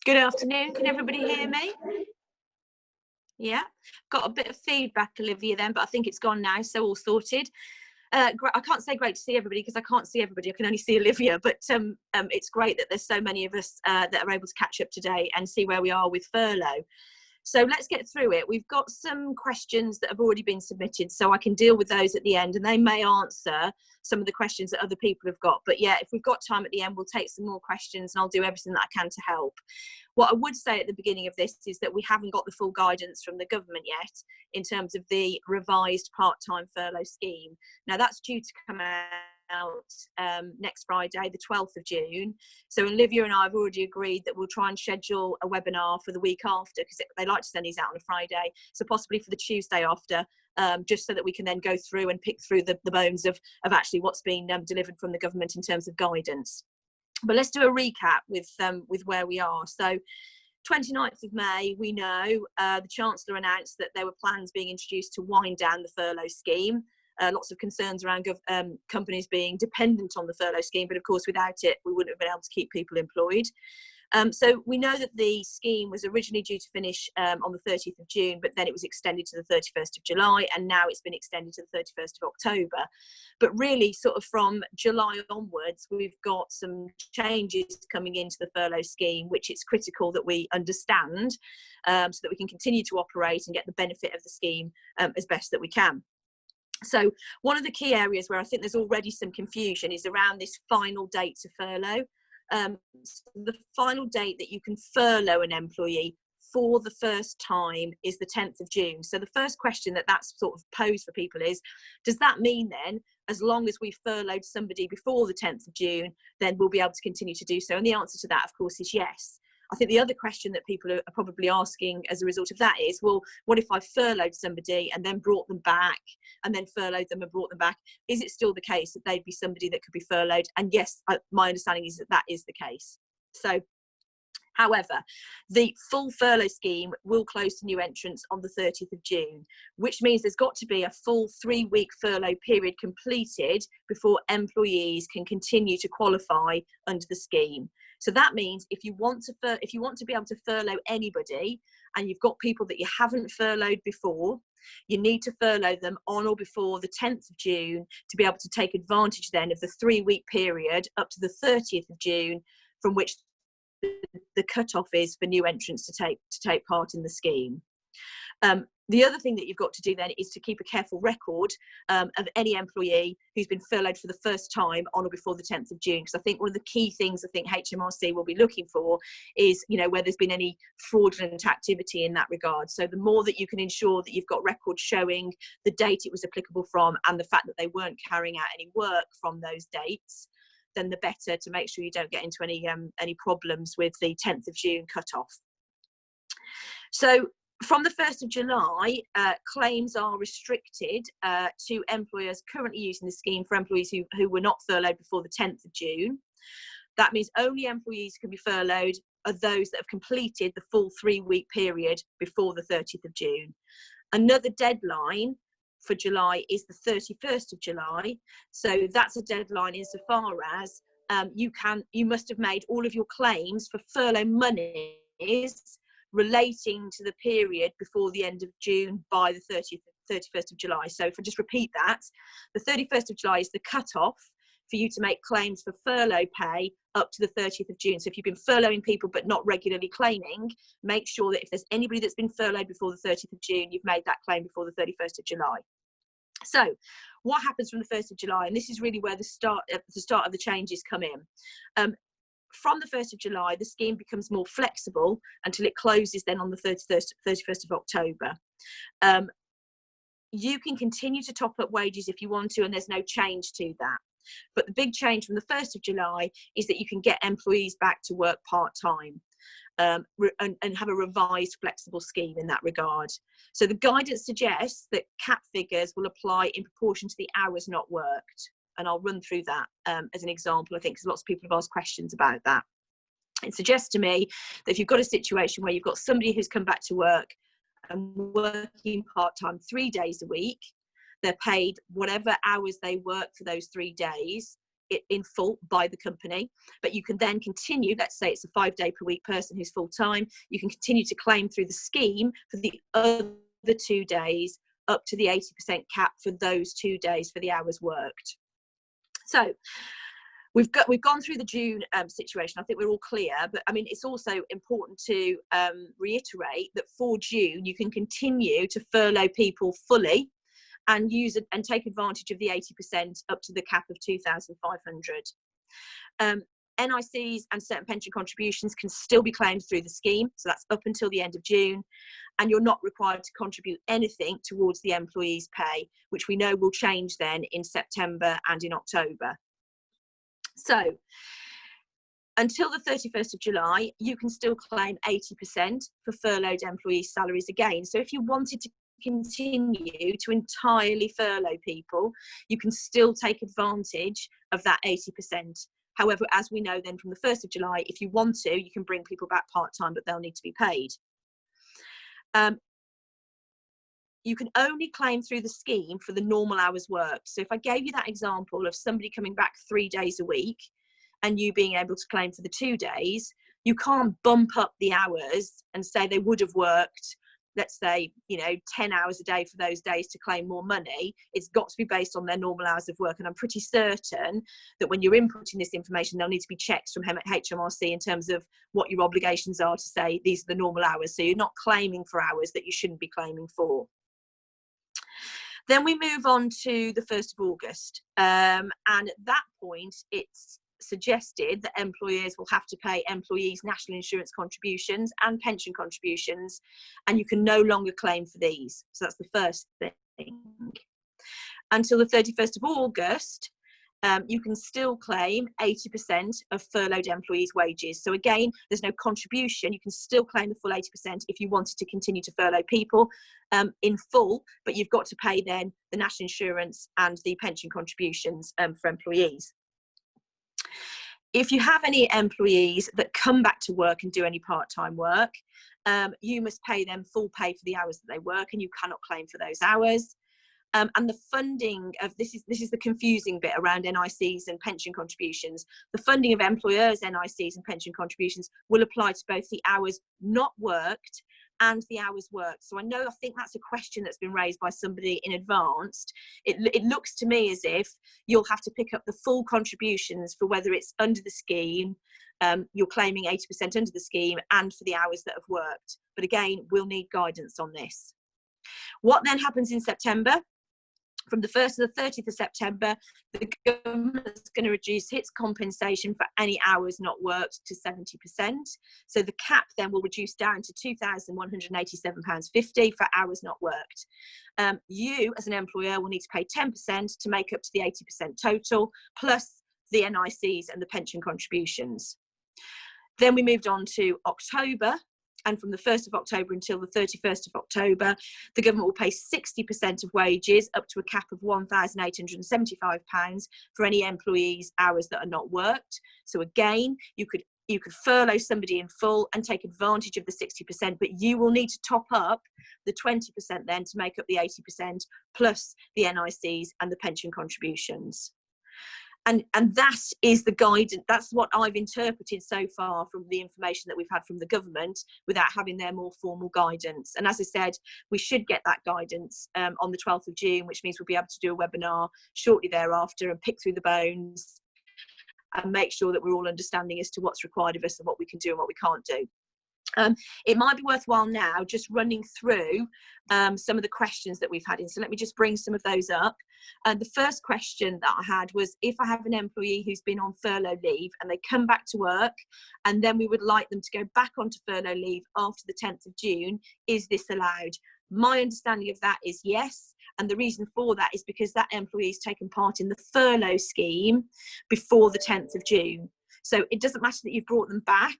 Good afternoon. Can everybody hear me? Yeah. Got a bit of feedback, Olivia, then, but I think it's gone now, so all sorted. I can't say great to see everybody because I can't see everybody. I can only see Olivia, but it's great that there's so many of us that are able to catch up today and see where we are with furlough. So let's get through it. We've got some questions that have already been submitted, so I can deal with those at the end, and they may answer some of the questions that other people have got. But yeah, if we've got time at the end, we'll take some more questions and I'll do everything that I can to help. What I would say at the beginning of this is that we haven't got the full guidance from the government yet in terms of the revised part-time furlough scheme. Now that's due to come out next Friday, the 12th of June. So Olivia and I have already agreed that we'll try and schedule a webinar for the week after, because they like to send these out on a Friday, so possibly for the Tuesday after, just so that we can then go through and pick through the bones of actually what's been delivered from the government in terms of guidance. But let's do a recap with where we are. So 29th of May, we know the Chancellor announced that there were plans being introduced to wind down the furlough scheme. Lots of concerns around companies being dependent on the furlough scheme, but of course without it we wouldn't have been able to keep people employed. So we know that the scheme was originally due to finish on the 30th of June, but then it was extended to the 31st of July, and now it's been extended to the 31st of October. But really, sort of from July onwards, we've got some changes coming into the furlough scheme, which it's critical that we understand so that we can continue to operate and get the benefit of the scheme as best that we can. So one of the key areas where I think there's already some confusion is around this final date to furlough. So the final date that you can furlough an employee for the first time is the 10th of June. So the first question that's sort of posed for people is, does that mean then, as long as we've furloughed somebody before the 10th of June, then we'll be able to continue to do so? And the answer to that, of course, is yes. I think the other question that people are probably asking as a result of that is, well, what if I furloughed somebody and then brought them back, and then furloughed them and brought them back? Is it still the case that they'd be somebody that could be furloughed? And yes, my understanding is that that is the case. So, however, the full furlough scheme will close to new entrants on the 30th of June, which means there's got to be a full 3-week furlough period completed before employees can continue to qualify under the scheme. So that means if you want to be able to furlough anybody, and you've got people that you haven't furloughed before, you need to furlough them on or before the 10th of June to be able to take advantage then of the 3-week period up to the 30th of June, from which the cut-off is for new entrants to take part in the scheme. The other thing that you've got to do then is to keep a careful record of any employee who's been furloughed for the first time on or before the 10th of June, because I think one of the key things I think HMRC will be looking for is, where there's been any fraudulent activity in that regard. So the more that you can ensure that you've got records showing the date it was applicable from and the fact that they weren't carrying out any work from those dates, then the better, to make sure you don't get into any problems with the 10th of June cut-off. So from the 1st of July, claims are restricted to employers currently using the scheme for employees who were not furloughed before the 10th of June. That means only employees who can be furloughed are those that have completed the full 3-week period before the 30th of June. Another deadline for July is the 31st of July. So that's a deadline insofar as you must have made all of your claims for furlough monies relating to the period before the end of June by the 31st of July. So if I just repeat that, the 31st of July is the cut-off for you to make claims for furlough pay up to the 30th of June. So if you've been furloughing people but not regularly claiming, make sure that if there's anybody that's been furloughed before the 30th of June, you've made that claim before the 31st of July. So what happens from the 1st of July? And this is really where the start of the changes come in. From the 1st of July, the scheme becomes more flexible until it closes then on the 31st of October. You can continue to top up wages if you want to, and there's no change to that. But the big change from the 1st of July is that you can get employees back to work part-time and have a revised flexible scheme in that regard. So the guidance suggests that cap figures will apply in proportion to the hours not worked. And I'll run through that as an example, I think, because lots of people have asked questions about that. It suggests to me that if you've got a situation where you've got somebody who's come back to work and working part-time 3 days a week, they're paid whatever hours they work for those 3 days, it in full by the company, but you can then continue, let's say it's a 5-day per week person who's full-time, you can continue to claim through the scheme for the other 2 days up to the 80% cap for those 2 days for the hours worked. So we've gone through the June situation. I think we're all clear, but I mean, it's also important to reiterate that for June, you can continue to furlough people fully and use it and take advantage of the 80% up to the cap of 2,500. NICs and certain pension contributions can still be claimed through the scheme, so that's up until the end of June, and you're not required to contribute anything towards the employee's pay, which we know will change then in September and in October. So until the 31st of July, you can still claim 80% for furloughed employees' salaries again. So if you wanted to continue to entirely furlough people, you can still take advantage of that 80%. However, as we know then from the 1st of July, if you want to, you can bring people back part-time, but they'll need to be paid. You can only claim through the scheme for the normal hours worked. So if I gave you that example of somebody coming back 3 days a week and you being able to claim for the 2 days, you can't bump up the hours and say they would have worked, let's say, 10 hours a day for those days to claim more money. It's got to be based on their normal hours of work. And I'm pretty certain that when you're inputting this information, there'll need to be checks from HMRC in terms of what your obligations are to say these are the normal hours. So you're not claiming for hours that you shouldn't be claiming for. Then we move on to the 1st of August. And at that point, it's suggested that employers will have to pay employees' national insurance contributions and pension contributions, and you can no longer claim for these. So that's the first thing. Until the 31st of August, you can still claim 80% of furloughed employees' wages. So again, there's no contribution. You can still claim the full 80% if you wanted to continue to furlough people in full, but you've got to pay then the national insurance and the pension contributions for employees. If you have any employees that come back to work and do any part-time work, you must pay them full pay for the hours that they work, and you cannot claim for those hours. And the funding of this is the confusing bit around NICs and pension contributions. The funding of employers' NICs and pension contributions will apply to both the hours not worked and the hours worked. So I think that's a question that's been raised by somebody in advance. It looks to me as if you'll have to pick up the full contributions for whether it's under the scheme, you're claiming 80% under the scheme, and for the hours that have worked. But again, we'll need guidance on this. What then happens in September? From the 1st to the 30th of September, the government is going to reduce its compensation for any hours not worked to 70%. So the cap then will reduce down to £2,187.50 for hours not worked. You, as an employer, will need to pay 10% to make up to the 80% total, plus the NICs and the pension contributions. Then we moved on to October. And from the 1st of October until the 31st of October, the government will pay 60% of wages up to a cap of £1,875 for any employees' hours that are not worked. So again, you could furlough somebody in full and take advantage of the 60%, but you will need to top up the 20% then to make up the 80% plus the NICs and the pension contributions. And that is the guidance. That's what I've interpreted so far from the information that we've had from the government without having their more formal guidance. And as I said, we should get that guidance on the 12th of June, which means we'll be able to do a webinar shortly thereafter and pick through the bones and make sure that we're all understanding as to what's required of us and what we can do and what we can't do. It might be worthwhile now just running through some of the questions that we've had in. So let me just bring some of those up. The first question that I had was, if I have an employee who's been on furlough leave and they come back to work and then we would like them to go back onto furlough leave after the 10th of June, is this allowed? My understanding of that is yes. And the reason for that is because that employee has taken part in the furlough scheme before the 10th of June. So it doesn't matter that you've brought them back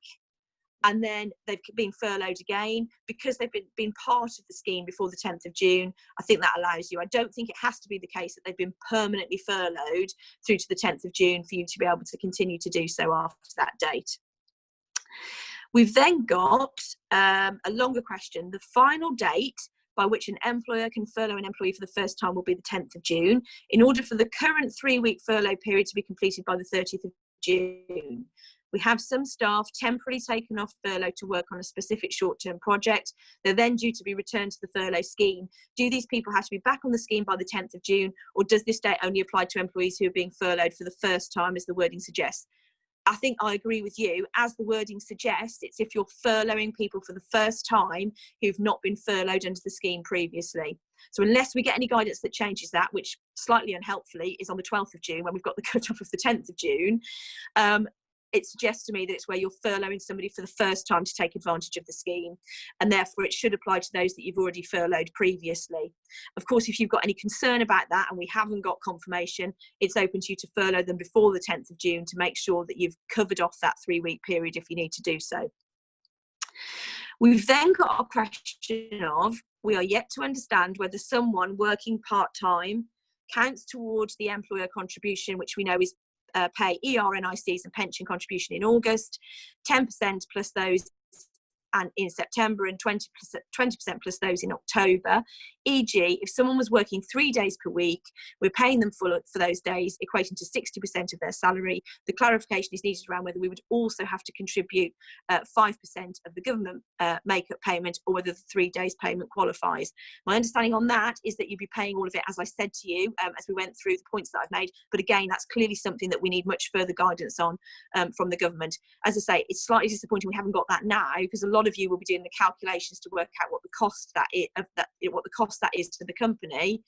and then they've been furloughed again, because they've been part of the scheme before the 10th of June. I think that allows you. I don't think it has to be the case that they've been permanently furloughed through to the 10th of June for you to be able to continue to do so after that date. We've then got a longer question. The final date by which an employer can furlough an employee for the first time will be the 10th of June. In order for the current 3-week furlough period to be completed by the 30th of June. We have some staff temporarily taken off furlough to work on a specific short-term project. They're then due to be returned to the furlough scheme. Do these people have to be back on the scheme by the 10th of June, or does this date only apply to employees who are being furloughed for the first time, as the wording suggests? I think I agree with you. As the wording suggests, it's if you're furloughing people for the first time who've not been furloughed under the scheme previously. So unless we get any guidance that changes that, which slightly unhelpfully is on the 12th of June when we've got the cut-off of the 10th of June, it suggests to me that it's where you're furloughing somebody for the first time to take advantage of the scheme, and therefore it should apply to those that you've already furloughed previously. Of course, if you've got any concern about that and we haven't got confirmation, it's open to you to furlough them before the 10th of June to make sure that you've covered off that 3-week period if you need to do so. We've then got a question of, we are yet to understand whether someone working part-time counts towards the employer contribution, which we know is pay ERNICs and pension contribution in August, 10% plus those and in September, and 20% plus those in October. E.g., if someone was working 3 days per week, we're paying them for those days, equating to 60% of their salary. The clarification is needed around whether we would also have to contribute 5% of the government make-up payment, or whether the 3 days payment qualifies. My understanding on that is that you'd be paying all of it, as I said to you, as we went through the points that I've made. But again, that's clearly something that we need much further guidance on from the government. As I say, it's slightly disappointing we haven't got that now, because a lot of you will be doing the calculations to work out what the cost that is to the company,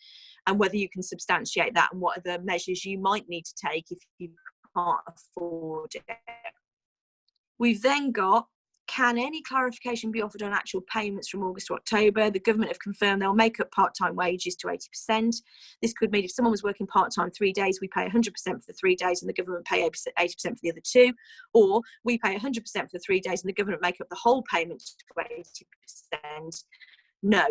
and whether you can substantiate that, and what other measures you might need to take if you can't afford it. We've then got, can any clarification be offered on actual payments from August to October? The government have confirmed they'll make up part-time wages to 80%. This could mean if someone was working part-time 3 days, we pay 100% for the 3 days and the government pay 80% for the other 2. Or we pay 100% for the 3 days and the government make up the whole payment to 80%. No,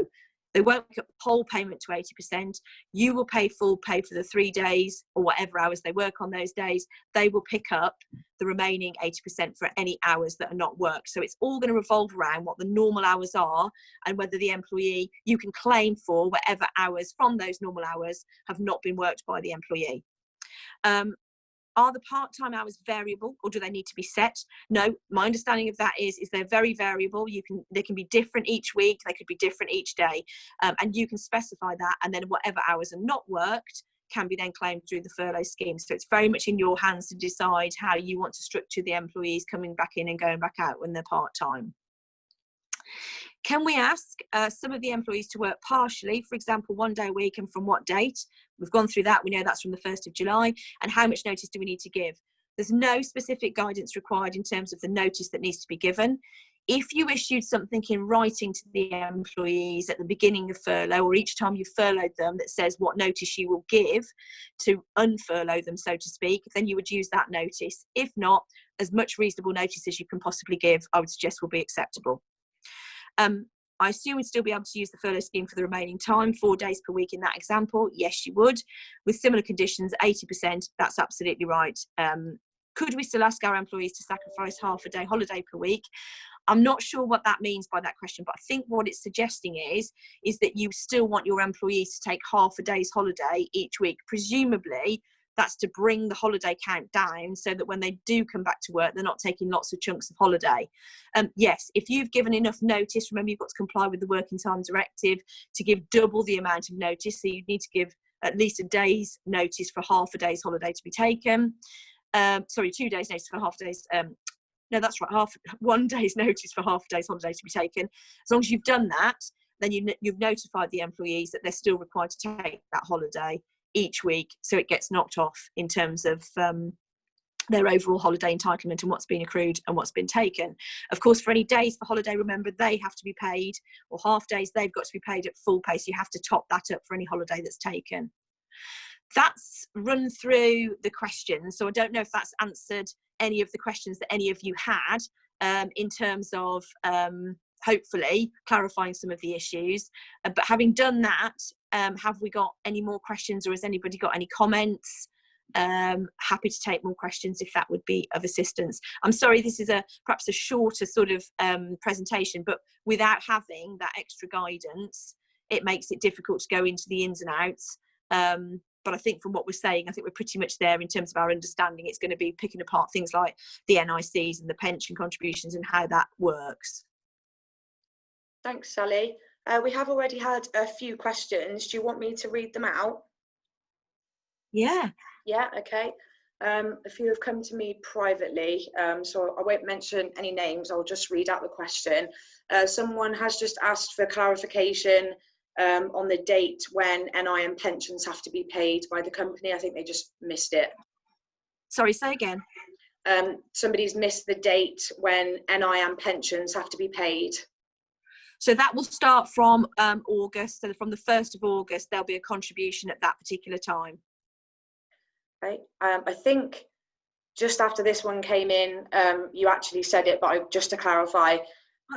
they won't make up the whole payment to 80%. You will pay full pay for the 3 days or whatever hours they work on those days. They will pick up the remaining 80% for any hours that are not worked. So it's all going to revolve around what the normal hours are, and whether the employee, you can claim for whatever hours from those normal hours have not been worked by the employee. Are the part-time hours variable, or do they need to be set? No, my understanding of that is they're very variable. They can be different each week, they could be different each day, and you can specify that, and then whatever hours are not worked can be then claimed through the furlough scheme. So it's very much in your hands to decide how you want to structure the employees coming back in and going back out when they're part-time. Can we ask some of the employees to work partially, for example, 1 day a week, and from what date? We've gone through that. We know that's from the 1st of July. And how much notice do we need to give? There's no specific guidance required in terms of the notice that needs to be given. If you issued something in writing to the employees at the beginning of furlough, or each time you furloughed them, that says what notice you will give to unfurlough them, so to speak, then you would use that notice. If not, as much reasonable notice as you can possibly give, I would suggest will be acceptable. I assume we'd still be able to use the furlough scheme for the remaining time, 4 days per week in that example. Yes, you would. With similar conditions, 80%, that's absolutely right. Could we still ask our employees to sacrifice half a day holiday per week? I'm not sure what that means by that question, but I think what it's suggesting is that you still want your employees to take half a day's holiday each week. Presumably, that's to bring the holiday count down so that when they do come back to work, they're not taking lots of chunks of holiday. Yes, if you've given enough notice, remember you've got to comply with the Working Time Directive to give double the amount of notice. So you need to give at least a day's notice for half a day's holiday to be taken. 2 days notice for half a day's, no, that's right, 1 day's notice for half a day's holiday to be taken. As long as you've done that, then you've notified the employees that they're still required to take that holiday each week, so it gets knocked off in terms of their overall holiday entitlement and what's been accrued and what's been taken. Of course, for any days for holiday, remember they have to be paid, or half days, they've got to be paid at full pay, so you have to top that up for any holiday that's taken. That's run through the questions, so I don't know if that's answered any of the questions that any of you had in terms of hopefully clarifying some of the issues. But having done that, have we got any more questions, or has anybody got any comments? Happy to take more questions if that would be of assistance. I'm sorry, this is perhaps a shorter sort of presentation, but without having that extra guidance, it makes it difficult to go into the ins and outs. But I think from what we're saying, I think we're pretty much there in terms of our understanding. It's going to be picking apart things like the NICs and the pension contributions and how that works. Thanks, Sally. We have already had a few questions. Do you want me to read them out? Yeah. Yeah, okay. A few have come to me privately, so I won't mention any names. I'll just read out the question. Someone has just asked for clarification on the date when NI and pensions have to be paid by the company. I think they just missed it. Sorry, say again. Somebody's missed the date when NI and pensions have to be paid. So that will start from August. So from the 1st of August, there'll be a contribution at that particular time. Okay. I think just after this one came in, you actually said it, but just to clarify,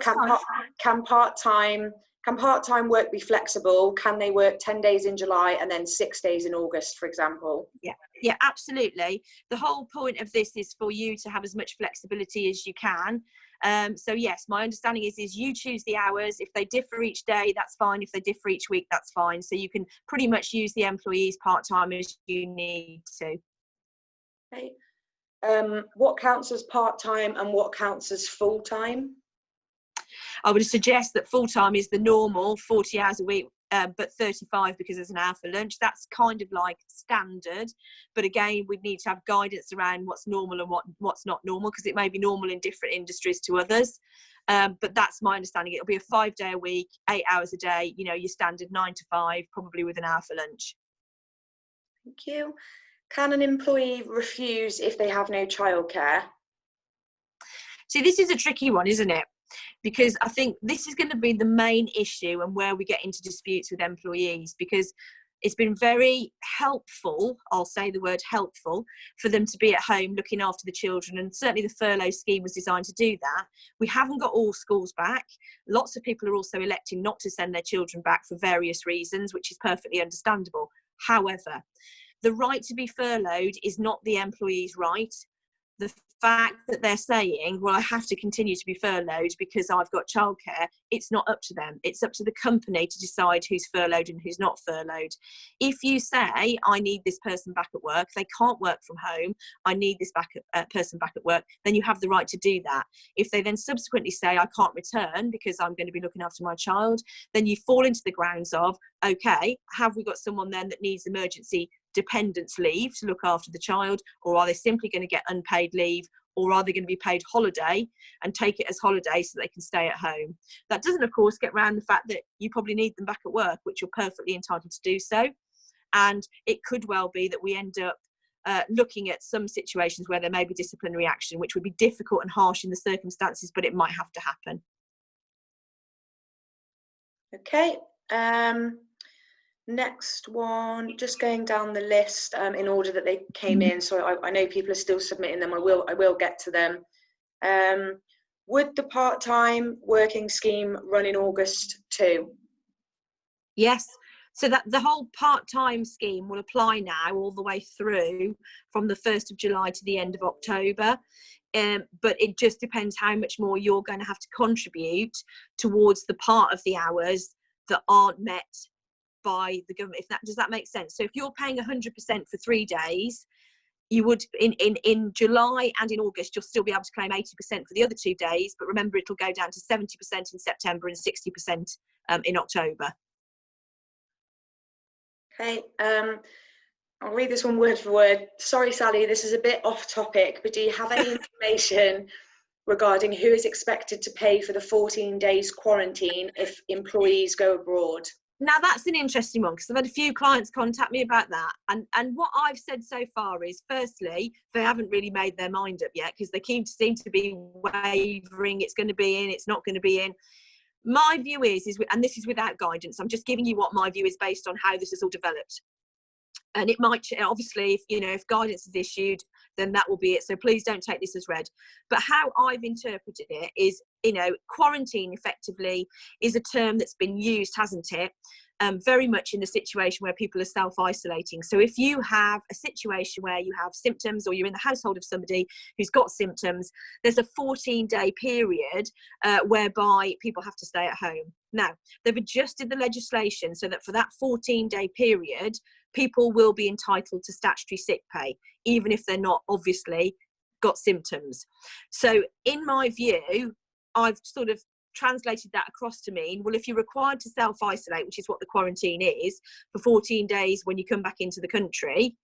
can part-time work be flexible? Can they work 10 days in July and then 6 days in August, for example? Yeah, absolutely. The whole point of this is for you to have as much flexibility as you can. So yes, my understanding is you choose the hours. If they differ each day, that's fine. If they differ each week, that's fine. So you can pretty much use the employees part-time as you need to. Okay. What counts as part-time and what counts as full-time? I would suggest that full-time is the normal 40 hours a week, but 35 because there's an hour for lunch. That's kind of like standard. But again, we'd need to have guidance around what's normal and what's not normal, because it may be normal in different industries to others. But that's my understanding. It'll be a 5-day a week, 8 hours a day, you know, your standard 9 to 5, probably with an hour for lunch. Thank you. Can an employee refuse if they have no childcare? See, this is a tricky one, isn't it? Because I think this is going to be the main issue and where we get into disputes with employees, because it's been very helpful, I'll say the word helpful, for them to be at home looking after the children, and certainly the furlough scheme was designed to do that. We haven't got all schools back. Lots of people are also electing not to send their children back for various reasons, which is perfectly understandable. However, the right to be furloughed is not the employee's right. The fact that they're saying, well, I have to continue to be furloughed because I've got childcare, it's not up to them. It's up to the company to decide who's furloughed and who's not furloughed. If you say, I need this person back at work, they can't work from home, I need this person back at work, then you have the right to do that. If they then subsequently say, I can't return because I'm going to be looking after my child, then you fall into the grounds of, okay, have we got someone then that needs emergency dependence leave to look after the child, or are they simply going to get unpaid leave, or are they going to be paid holiday and take it as holiday so they can stay at home? That doesn't, of course, get around the fact that you probably need them back at work, which you're perfectly entitled to do so. And it could well be that we end up looking at some situations where there may be disciplinary action, which would be difficult and harsh in the circumstances, but it might have to happen. Okay. Next one, just going down the list in order that they came in. So I know people are still submitting them. I will get to them. Would the part-time working scheme run in August too? Yes. So that the whole part-time scheme will apply now all the way through from the 1st of July to the end of October. But it just depends how much more you're going to have to contribute towards the part of the hours that aren't met by the government. Does that make sense? So if you're paying 100% for 3 days, you would in July and in August you'll still be able to claim 80% for the other 2 days, but remember it'll go down to 70% in September and 60% in October. Okay, I'll read this one word for word. Sorry, Sally, this is a bit off topic, but do you have any information regarding who is expected to pay for the 14 days quarantine if employees go abroad? Now that's an interesting one, because I've had a few clients contact me about that, and what I've said so far is, firstly, they haven't really made their mind up yet, because they seem to be wavering. It's going to be in, it's not going to be in. My view is, and this is without guidance, I'm just giving you what my view is based on how this has all developed. And it might, obviously, if guidance is issued, then that will be it. So please don't take this as read. But how I've interpreted it is, quarantine effectively is a term that's been used, hasn't it, very much in the situation where people are self-isolating. So if you have a situation where you have symptoms, or you're in the household of somebody who's got symptoms, there's a 14-day period whereby people have to stay at home. Now, they've adjusted the legislation so that for that 14-day period, people will be entitled to statutory sick pay, even if they're not obviously got symptoms. So in my view, I've sort of translated that across to mean, well, if you're required to self-isolate, which is what the quarantine is, for 14 days when you come back into the country,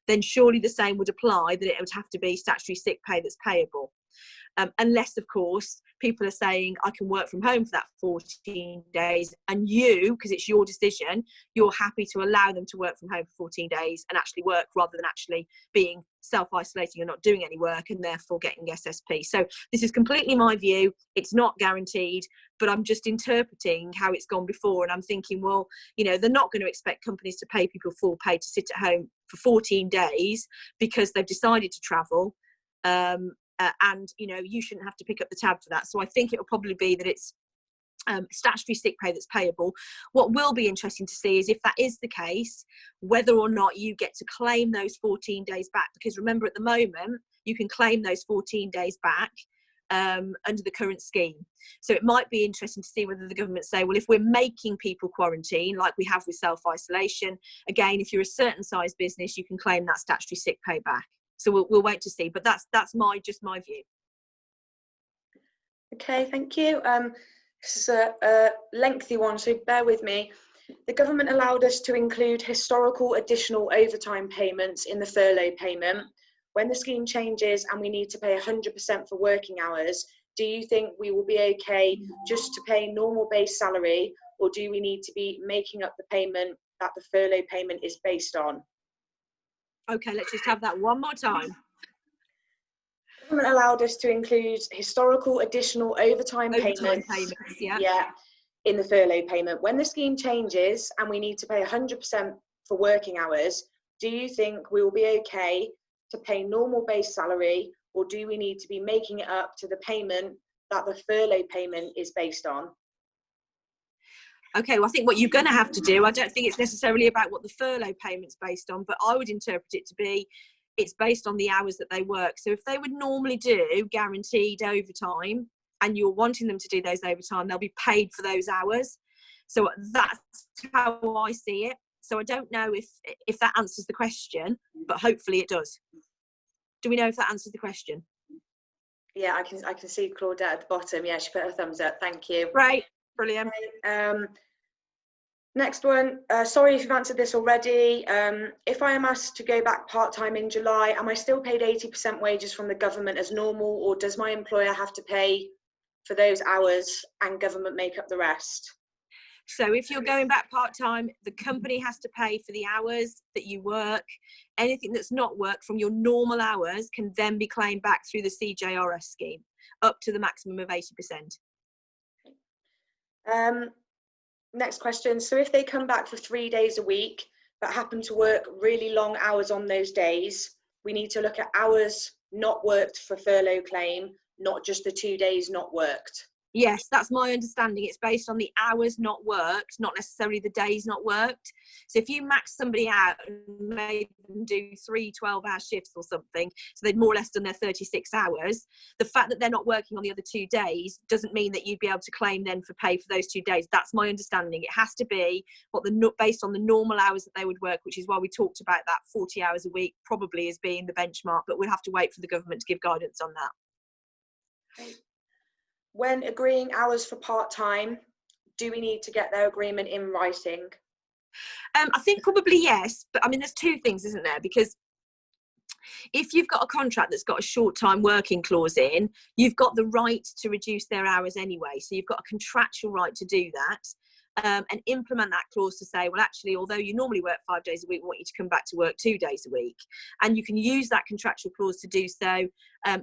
then surely the same would apply, that it would have to be statutory sick pay that's payable. Unless, of course, people are saying, I can work from home for that 14 days, and you, because it's your decision, you're happy to allow them to work from home for 14 days and actually work, rather than actually being self-isolating and not doing any work and therefore getting SSP. So this is completely my view. It's not guaranteed, but I'm just interpreting how it's gone before, and I'm thinking, well, you know, they're not going to expect companies to pay people full pay to sit at home for 14 days because they've decided to travel. And, you know, you shouldn't have to pick up the tab for that. So I think it will probably be that it's statutory sick pay that's payable. What will be interesting to see is, if that is the case, whether or not you get to claim those 14 days back. Because remember, at the moment, you can claim those 14 days back under the current scheme. So it might be interesting to see whether the government say, well, if we're making people quarantine, like we have with self-isolation, again, if you're a certain size business, you can claim that statutory sick pay back. So we'll wait to see, but that's just my view. Okay, thank you. This is a lengthy one, so bear with me. The government allowed us to include historical additional overtime payments in the furlough payment. When the scheme changes and we need to pay 100% for working hours, do you think we will be okay just to pay normal base salary, or do we need to be making up the payment that the furlough payment is based on? Okay, let's just have that one more time. The government allowed us to include historical additional overtime payments, in the furlough payment. When the scheme changes and we need to pay 100% for working hours, do you think we will be okay to pay normal base salary, or do we need to be making it up to the payment that the furlough payment is based on? Okay, well, I think what you're going to have to do, I don't think it's necessarily about what the furlough payment's based on, but I would interpret it to be, it's based on the hours that they work. So if they would normally do guaranteed overtime and you're wanting them to do those overtime, they'll be paid for those hours. So that's how I see it. So I don't know if that answers the question, but hopefully it does. Do we know if that answers the question? Yeah, I can see Claudette at the bottom. Yeah, she put her thumbs up. Thank you. Right, brilliant. Next one, sorry if you've answered this already. If I am asked to go back part-time in July, am I still paid 80% wages from the government as normal, or does my employer have to pay for those hours and government make up the rest? So if you're going back part-time, the company has to pay for the hours that you work. Anything that's not work from your normal hours can then be claimed back through the CJRS scheme, up to the maximum of 80%. Next question. So if they come back for 3 days a week, but happen to work really long hours on those days, we need to look at hours not worked for furlough claim, not just the 2 days not worked. Yes, that's my understanding. It's based on the hours not worked, not necessarily the days not worked. So if you max somebody out and made them do 3 12-hour shifts or something, so they'd more or less done their 36 hours, the fact that they're not working on the other 2 days doesn't mean that you'd be able to claim then for pay for those 2 days. That's my understanding. It has to be based on the normal hours that they would work, which is why we talked about that 40 hours a week probably as being the benchmark, but we'll have to wait for the government to give guidance on that. Okay. When agreeing hours for part-time, do we need to get their agreement in writing? I think probably yes, but I mean, there's two things, isn't there? Because if you've got a contract that's got a short-time working clause in, you've got the right to reduce their hours anyway. So you've got a contractual right to do that. And implement that clause to say, well, actually, although you normally work 5 days a week, we want you to come back to work 2 days a week. And you can use that contractual clause to do so.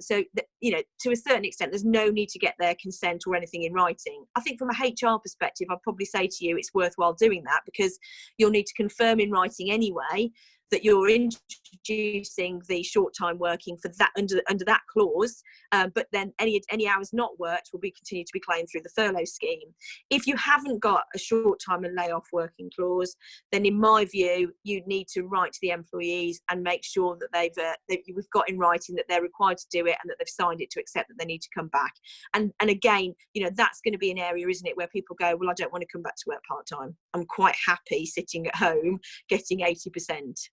So that, you know, to a certain extent, there's no need to get their consent or anything in writing. I think from a HR perspective, I'd probably say to you, it's worthwhile doing that, because you'll need to confirm in writing anyway that you're introducing the short-time working for that under that clause, but then any hours not worked will be continued to be claimed through the furlough scheme. If you haven't got a short-time and layoff working clause, then in my view, you'd need to write to the employees and make sure that we've got in writing that they're required to do it and that they've signed it to accept that they need to come back. And again, you know, that's going to be an area, isn't it, where people go, well, I don't want to come back to work part-time. I'm quite happy sitting at home getting 80%.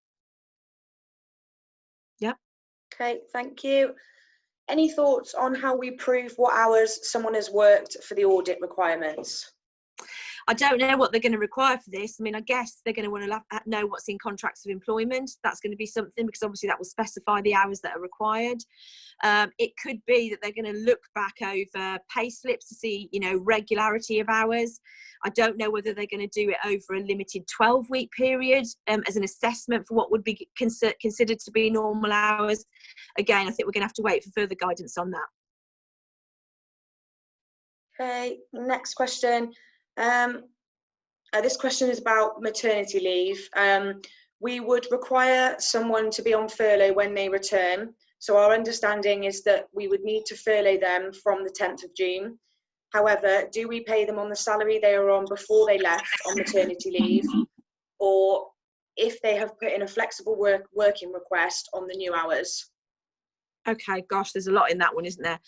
Yeah. Okay, thank you. Any thoughts on how we prove what hours someone has worked for the audit requirements? I don't know what they're going to require for this. I mean, I guess they're going to want to know what's in contracts of employment. That's going to be something, because obviously that will specify the hours that are required. It could be that they're going to look back over pay slips to see, you know, regularity of hours. I don't know whether they're going to do it over a limited 12-week period as an assessment for what would be considered to be normal hours. Again, I think we're going to have to wait for further guidance on that. Okay, next question. This question is about maternity leave. We would require someone to be on furlough when they return. So our understanding is that we would need to furlough them from the 10th of June. However, do we pay them on the salary they were on before they left on maternity leave, or if they have put in a flexible working request on the new hours? Okay, gosh, there's a lot in that one, isn't there?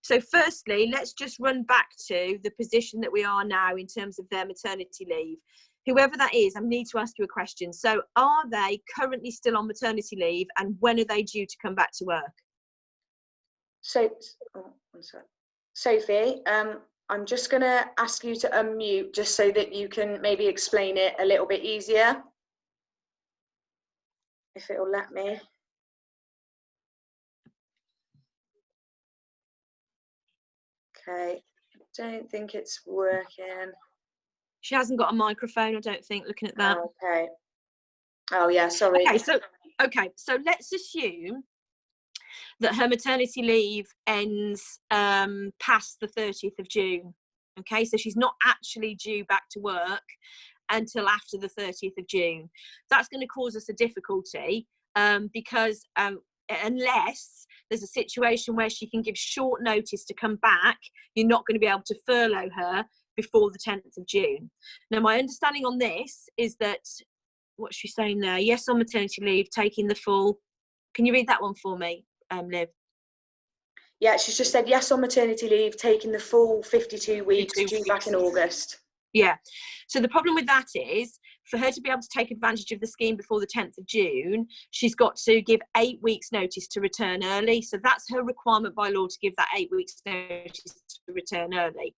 So firstly, let's just run back to the position that we are now in terms of their maternity leave. Whoever that is, I need to ask you a question. So are they currently still on maternity leave, and when are they due to come back to work? So, one sec. Sophie, I'm just going to ask you to unmute just so that you can maybe explain it a little bit easier, if it'll let me. Okay, I don't think it's working. She hasn't got a microphone, I don't think, looking at that. Okay. Oh yeah, sorry. Okay, so let's assume that her maternity leave ends past the 30th of June. Okay, so she's not actually due back to work until after the 30th of June. That's going to cause us a difficulty because unless there's a situation where she can give short notice to come back, you're not going to be able to furlough her before the 10th of June. Now, my understanding on this is that, what's she saying there? Yes, on maternity leave, taking the full. Can you read that one for me, Liv? Yeah, she's just said yes on maternity leave, taking the full 52 weeks, due back in August. Yeah. So the problem with that is, for her to be able to take advantage of the scheme before the 10th of June, she's got to give 8 weeks notice to return early. So that's her requirement by law, to give that 8 weeks notice to return early.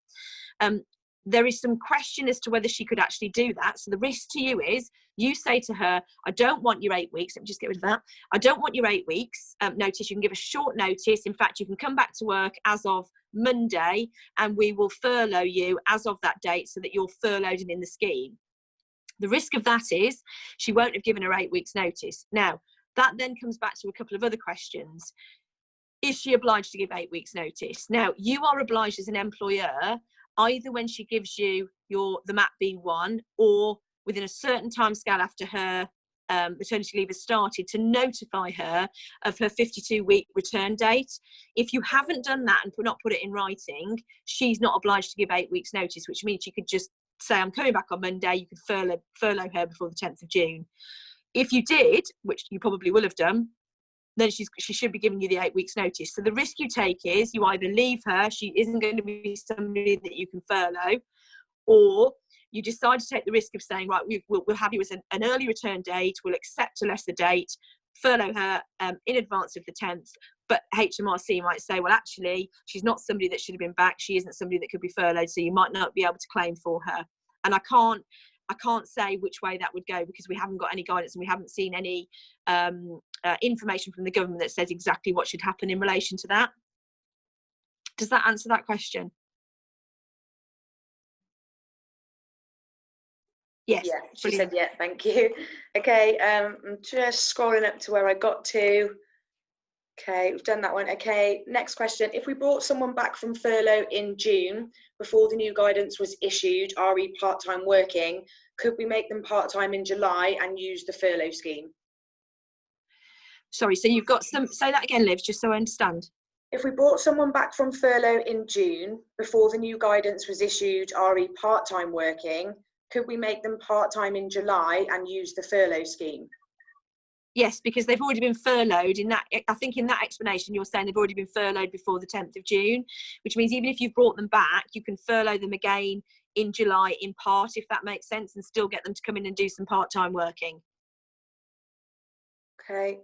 There is some question as to whether she could actually do that. So the risk to you is, you say to her, I don't want your 8 weeks. Let me just get rid of that. I don't want your 8 weeks notice. You can give a short notice. In fact, you can come back to work as of Monday, and we will furlough you as of that date so that you're furloughed and in the scheme. The risk of that is she won't have given her 8 weeks notice. Now, that then comes back to a couple of other questions. Is she obliged to give 8 weeks notice? Now, you are obliged as an employer, either when she gives you the MAP B1 or within a certain time scale after her maternity leave has started, to notify her of her 52-week return date. If you haven't done that and not put it in writing, she's not obliged to give 8 weeks notice, which means you could just say, I'm coming back on Monday. You could furlough her before the 10th of June. If you did, which you probably will have done, then she should be giving you the 8 weeks notice. So the risk you take is you either leave her, she isn't going to be somebody that you can furlough, or you decide to take the risk of saying, right, we'll have you as an early return date, we'll accept a lesser date, furlough her in advance of the 10th, but HMRC might say, well, actually, she's not somebody that should have been back, she isn't somebody that could be furloughed, so you might not be able to claim for her. And I can't say which way that would go, because we haven't got any guidance and we haven't seen any information from the government that says exactly what should happen in relation to that. Does that answer that question? Yes. Yeah, she said yeah, thank you. Okay, I'm just scrolling up to where I got to. Okay, we've done that one. Okay, next question. If we brought someone back from furlough in June before the new guidance was issued, RE part-time working, could we make them part-time in July and use the furlough scheme? Sorry, so you've got some, say that again, Liv, just so I understand. If we brought someone back from furlough in June, before the new guidance was issued, RE part-time working, could we make them part-time in July and use the furlough scheme? Yes, because they've already been furloughed. In that, I think in that explanation, you're saying they've already been furloughed before the 10th of June, which means even if you've brought them back, you can furlough them again in July in part, if that makes sense, and still get them to come in and do some part-time working. Okay.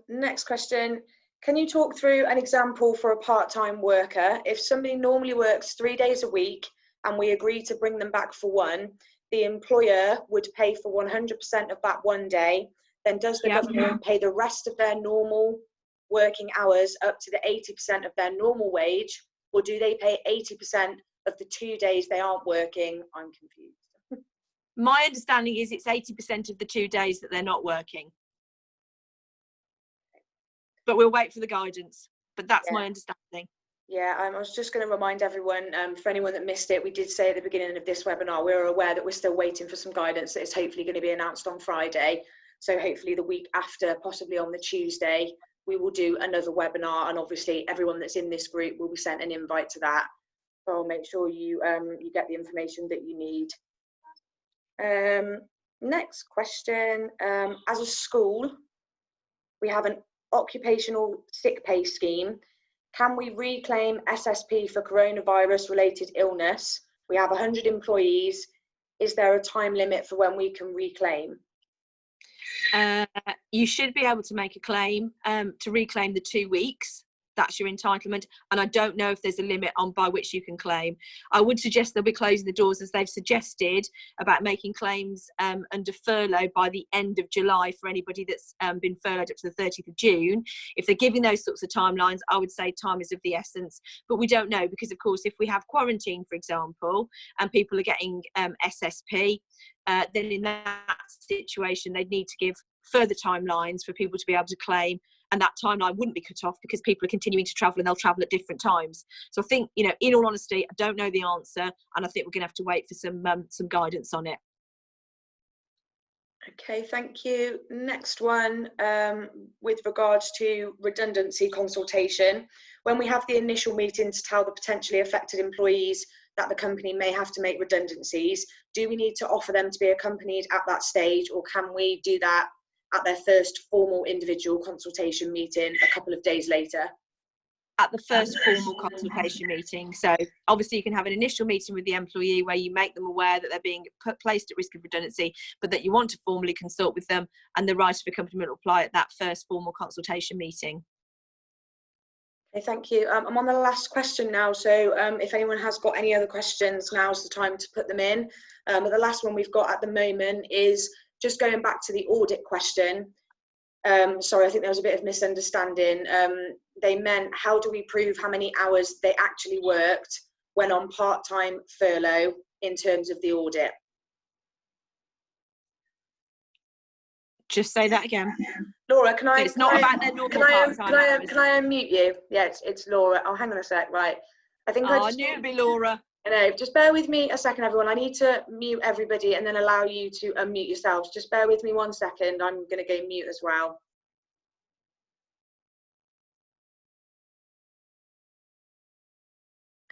Next question. Can you talk through an example for a part-time worker? If somebody normally works 3 days a week and we agree to bring them back for one, the employer would pay for 100% of that one day. Then does the government pay the rest of their normal working hours up to the 80% of their normal wage, or do they pay 80% of the 2 days they aren't working? I'm confused. My understanding is it's 80% of the 2 days that they're not working. But we'll wait for the guidance. But that's my understanding. Yeah, I was just going to remind everyone, for anyone that missed it, we did say at the beginning of this webinar, we're aware that we're still waiting for some guidance that is hopefully going to be announced on Friday. So hopefully the week after, possibly on the Tuesday, we will do another webinar, and obviously everyone that's in this group will be sent an invite to that. So I'll make sure you, you get the information that you need. Next question, as a school, we have an occupational sick pay scheme. Can we reclaim SSP for coronavirus related illness? We have 100 employees. Is there a time limit for when we can reclaim? You should be able to make a claim to reclaim the 2 weeks. That's your entitlement, and I don't know if there's a limit on by which you can claim. I would suggest they'll be closing the doors, as they've suggested, about making claims under furlough by the end of July for anybody that's been furloughed up to the 30th of June. If they're giving those sorts of timelines, I would say time is of the essence, but we don't know, because of course if we have quarantine, for example, and people are getting SSP, then in that situation they'd need to give further timelines for people to be able to claim, and that timeline wouldn't be cut off because people are continuing to travel and they'll travel at different times. So I think, you know, in all honesty, I don't know the answer, and I think we're going to have to wait for some guidance on it. Okay, thank you. Next one, with regards to redundancy consultation. When we have the initial meeting to tell the potentially affected employees that the company may have to make redundancies, do we need to offer them to be accompanied at that stage, or can we do that at their first formal individual consultation meeting a couple of days later? At the first formal consultation meeting. So obviously you can have an initial meeting with the employee where you make them aware that they're being placed at risk of redundancy, but that you want to formally consult with them, and the right of accompaniment will apply at that first formal consultation meeting. Okay, thank you. I'm on the last question now, so if anyone has got any other questions, now's the time to put them in. But the last one we've got at the moment is just going back to the audit question. Sorry, I think there was a bit of misunderstanding. They meant, how do we prove how many hours they actually worked when on part-time furlough in terms of the audit? Just say that again. Laura, can I? So it's not about their normal part-time hours. Can I unmute you? Yeah, it's Laura. Oh, hang on a sec. Right. I think I knew it'd be Laura. No, just bear with me a second, everyone. I need to mute everybody and then allow you to unmute yourselves. Just bear with me 1 second. I'm going to go mute as well.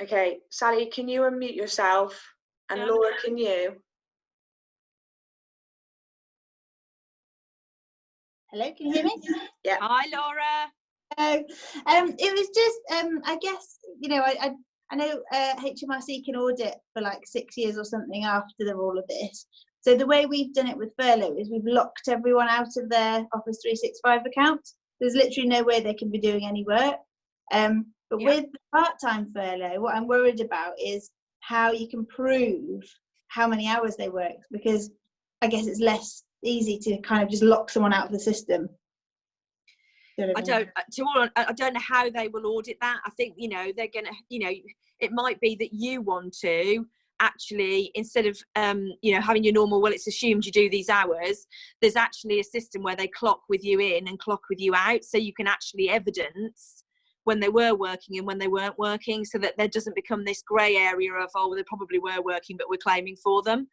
Okay, Sally, can you unmute yourself? And yeah. Laura, can you? Hello, can you hear me? Yeah. Hi, Laura. Hello. It was just, I guess, you know, I know HMRC can audit for like 6 years or something after all of this. So the way we've done it with furlough is we've locked everyone out of their Office 365 account. There's literally no way they can be doing any work. But yeah, with the part-time furlough, what I'm worried about is how you can prove how many hours they worked, because I guess it's less easy to kind of just lock someone out of the system. I don't know how they will audit that. I think, you know, they're gonna, you know, it might be that you want to actually, instead of you know, having your normal, well, it's assumed you do these hours, there's actually a system where they clock with you in and clock with you out, so you can actually evidence when they were working and when they weren't working, so that there doesn't become this grey area of, oh, they probably were working but we're claiming for them.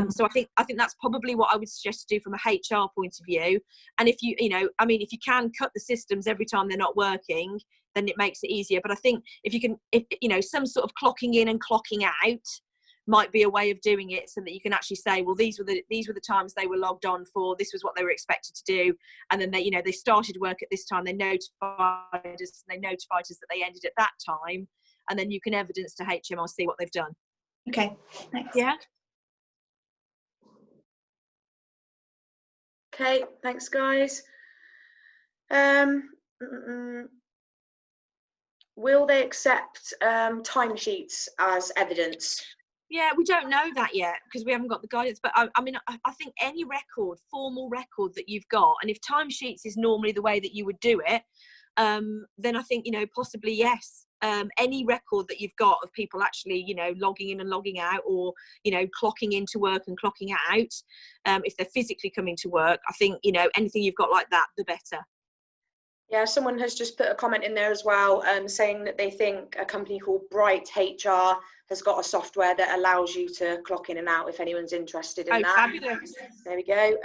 So I think that's probably what I would suggest to do from a HR point of view. And if you if you can cut the systems every time they're not working, then it makes it easier. But I think if some sort of clocking in and clocking out might be a way of doing it, so that you can actually say, well, these were the times they were logged on for, this was what they were expected to do, and then they started work at this time, they notified us that they ended at that time, and then you can evidence to HMRC what they've done. Okay, thanks. Yeah. Okay, thanks guys. Will they accept timesheets as evidence? Yeah, we don't know that yet because we haven't got the guidance. But I think any formal record that you've got, and if timesheets is normally the way that you would do it, then I think, possibly yes. Any record that you've got of people actually, logging in and logging out, or, clocking into work and clocking out, if they're physically coming to work, I think, anything you've got like that, the better. Yeah, someone has just put a comment in there as well, saying that they think a company called Bright HR has got a software that allows you to clock in and out, if anyone's interested in that. Fabulous. There we go.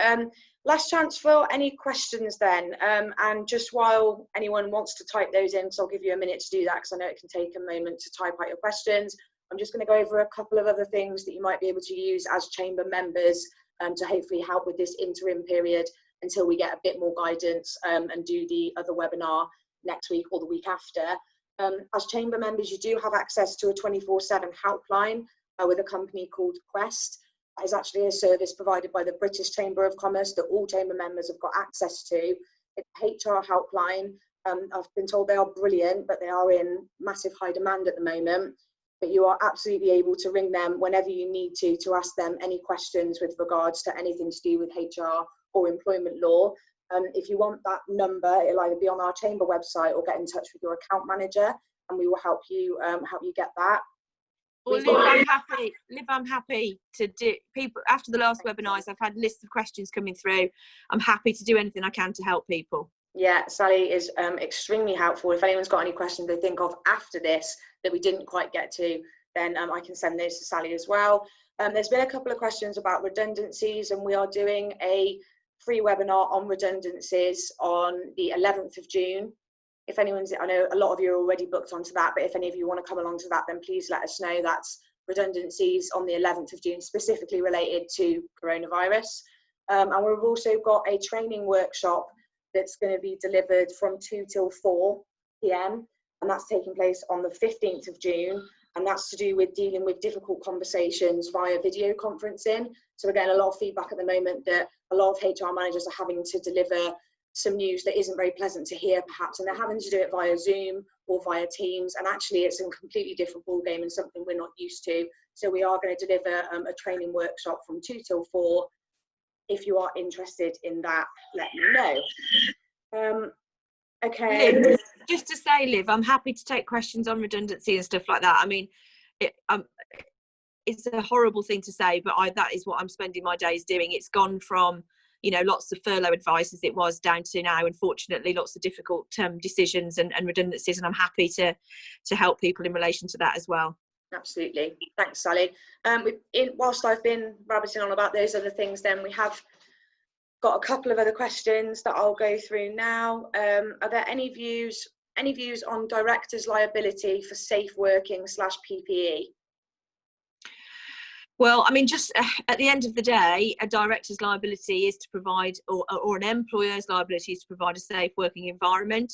Last chance for any questions then. And just while anyone wants to type those in, so I'll give you a minute to do that, because I know it can take a moment to type out your questions. I'm just going to go over a couple of other things that you might be able to use as chamber members to hopefully help with this interim period until we get a bit more guidance and do the other webinar next week or the week after. As chamber members, you do have access to a 24/7 helpline with a company called Quest. That is actually a service provided by the British Chamber of Commerce that all chamber members have got access to. It's a HR helpline. I've been told they are brilliant, but they are in massive high demand at the moment. But you are absolutely able to ring them whenever you need to ask them any questions with regards to anything to do with HR or employment law. If you want that number, it'll either be on our chamber website or get in touch with your account manager, and we will help you get that. Well, Liv, I'm happy to do. People, after the last webinars, I've had lists of questions coming through. I'm happy to do anything I can to help people. Yeah, Sally is extremely helpful. If anyone's got any questions they think of after this that we didn't quite get to, then I can send those to Sally as well. There's been a couple of questions about redundancies, and we are doing a free webinar on redundancies on the 11th of June. If anyone's, I know a lot of you are already booked onto that, but if any of you want to come along to that, then please let us know. That's redundancies on the 11th of June, specifically related to coronavirus. And we've also got a training workshop that's going to be delivered from 2 till 4 p.m. and that's taking place on the 15th of June. And that's to do with dealing with difficult conversations via video conferencing. So we're getting a lot of feedback at the moment that a lot of HR managers are having to deliver some news that isn't very pleasant to hear perhaps, and they're having to do it via Zoom or via Teams, and actually it's a completely different ballgame and something we're not used to. So we are going to deliver a training workshop from 2 till 4. If you are interested in that, let me know. Okay. Liv, just to say, Liv, I'm happy to take questions on redundancy and stuff like that. I mean, it's a horrible thing to say, but that is what I'm spending my days doing. It's gone from, lots of furlough advice as it was down to now, unfortunately, lots of difficult decisions and redundancies, and I'm happy to help people in relation to that as well. Absolutely. Thanks, Sally. Whilst I've been rabbiting on about those other things, then we have got a couple of other questions that I'll go through now. Are there any views on directors' liability for safe working /PPE? Well, I mean, just at the end of the day, a director's liability is to provide, or an employer's liability is to provide a safe working environment.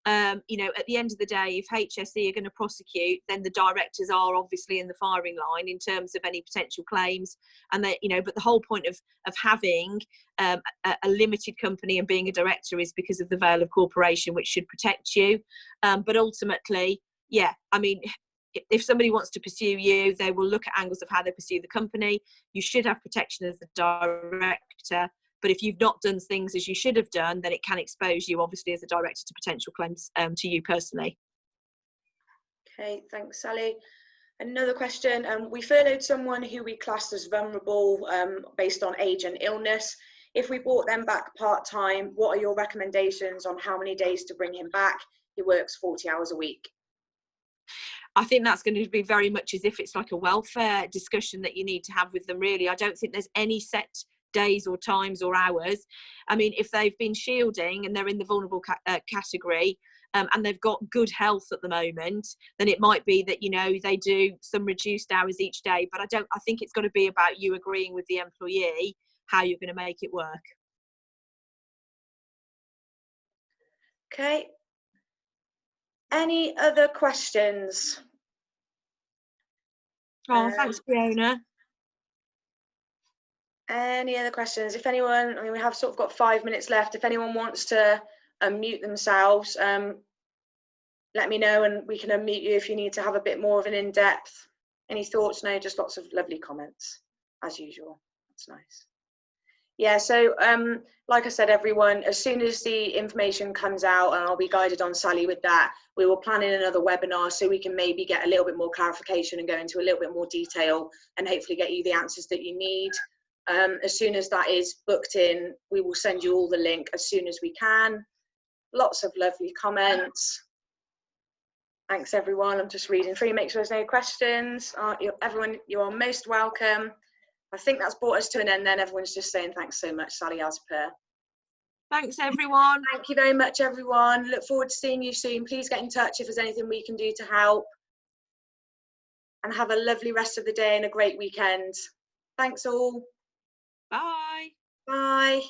At the end of the day, if HSE are going to prosecute, then the directors are obviously in the firing line in terms of any potential claims. And but the whole point of having a limited company and being a director is because of the veil of corporation, which should protect you. But ultimately, yeah, I mean, if somebody wants to pursue you, they will look at angles of how they pursue the company. You should have protection as the director, but if you've not done things as you should have done, then it can expose you, obviously, as a director to potential claims to you personally. Okay, thanks, Sally. Another question. We furloughed someone who we classed as vulnerable based on age and illness. If we brought them back part-time, what are your recommendations on how many days to bring him back? he works 40 hours a week. I think that's going to be very much as if it's like a welfare discussion that you need to have with them, really. I don't think there's any set days or times or hours. I mean, if they've been shielding and they're in the vulnerable category, and they've got good health at the moment, then it might be that, you know, they do some reduced hours each day. But I think it's got to be about you agreeing with the employee how you're going to make it work. Okay. Any other questions? Oh, thanks, Fiona. Any other questions? If anyone, I mean, we have sort of got 5 minutes left. If anyone wants to unmute themselves, let me know and we can unmute you if you need to have a bit more of an in-depth. Any thoughts? No, just lots of lovely comments, as usual. That's nice. Yeah, so like I said, everyone, as soon as the information comes out, and I'll be guided on Sally with that, we will plan in another webinar so we can maybe get a little bit more clarification and go into a little bit more detail and hopefully get you the answers that you need. As soon as that is booked in, we will send you all the link as soon as we can. Lots of lovely comments. Thanks, everyone. I'm just reading through, make sure there's no questions. Everyone, you are most welcome. I think that's brought us to an end then. Everyone's just saying thanks so much, Sally, as per. Thanks, everyone. Thank you very much, everyone. Look forward to seeing you soon. Please get in touch if there's anything we can do to help. And have a lovely rest of the day and a great weekend. Thanks all. Bye. Bye.